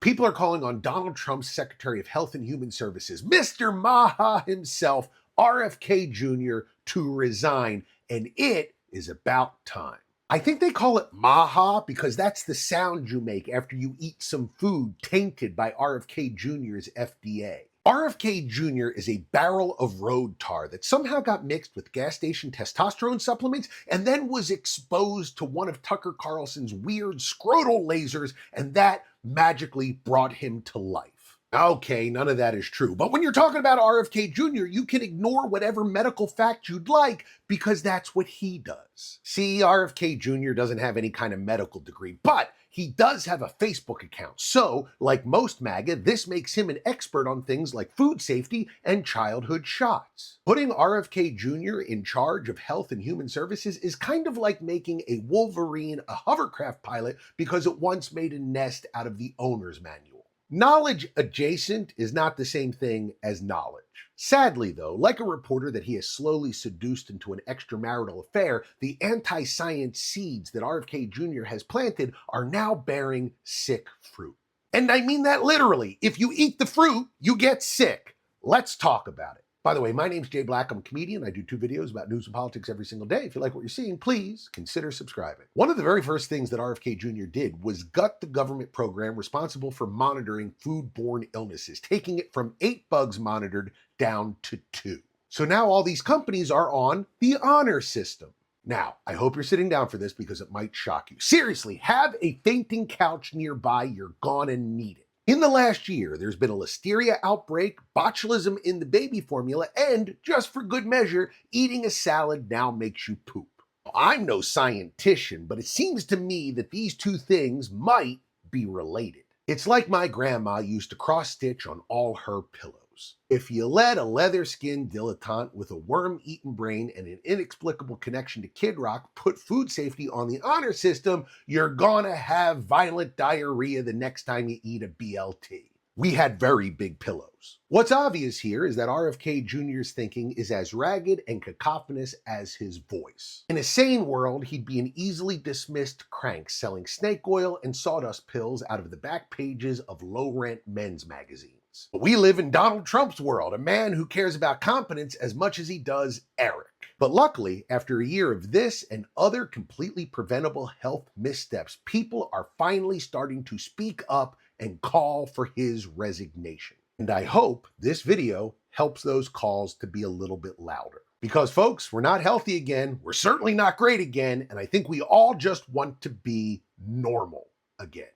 People are calling on Donald Trump's Secretary of Health and Human Services, Mr. Maha himself, RFK Jr., to resign, and it is about time. I think they call it Maha because that's the sound you make after you eat some food tainted by RFK Jr.'s FDA. RFK Jr. is a barrel of road tar that somehow got mixed with gas station testosterone supplements and then was exposed to one of Tucker Carlson's weird scrotal lasers, and that magically brought him to life. Okay, none of that is true. But when you're talking about RFK Jr., you can ignore whatever medical fact you'd like because that's what he does. See, RFK Jr. doesn't have any kind of medical degree, but he does have a Facebook account. So, like most MAGA, this makes him an expert on things like food safety and childhood shots. Putting RFK Jr. in charge of Health and Human Services is kind of like making a Wolverine a hovercraft pilot because it once made a nest out of the owner's manual. Knowledge adjacent is not the same thing as knowledge. Sadly, though, like a reporter that he has slowly seduced into an extramarital affair, the anti-science seeds that RFK Jr. has planted are now bearing sick fruit. And I mean that literally. If you eat the fruit, you get sick. Let's talk about it. By the way, my name's Jay Black. I'm a comedian. I do 2 videos about news and politics every single day. If you like what you're seeing, please consider subscribing. One of the very first things that RFK Jr. did was gut the government program responsible for monitoring foodborne illnesses, taking it from 8 bugs monitored down to 2. So now all these companies are on the honor system. Now, I hope you're sitting down for this because it might shock you. Seriously, have a fainting couch nearby. You're gonna need it. In the last year, there's been a Listeria outbreak, botulism in the baby formula, and, just for good measure, eating a salad now makes you poop. I'm no scientician, but it seems to me that these 2 things might be related. It's like my grandma used to cross-stitch on all her pillows. If you let a leather-skinned dilettante with a worm-eaten brain and an inexplicable connection to Kid Rock put food safety on the honor system, you're gonna have violent diarrhea the next time you eat a BLT. We had very big pillows. What's obvious here is that RFK Jr.'s thinking is as ragged and cacophonous as his voice. In a sane world, he'd be an easily dismissed crank selling snake oil and sawdust pills out of the back pages of low-rent men's magazines. But we live in Donald Trump's world, a man who cares about competence as much as he does Eric. But luckily, after a year of this and other completely preventable health missteps, people are finally starting to speak up and call for his resignation. And I hope this video helps those calls to be a little bit louder. Because folks, we're not healthy again, we're certainly not great again, and I think we all just want to be normal again.